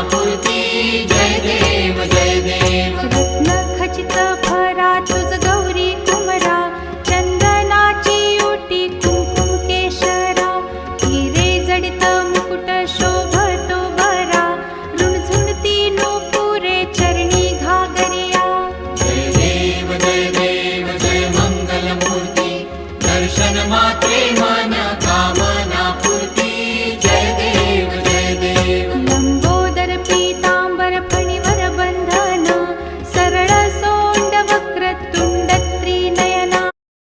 मंगलापूर्ती जय देव जय देव रत्न खचित भरा तुझ गौरी कुमरा चंदनाची ओटी कुंकुम केशरा हिरे जडित मुकुट शोभतो बरा रुणझुणती नूपुरे चरणी घागरिया जय देव जय मंगलमूर्ती दर्शन मात्रे मन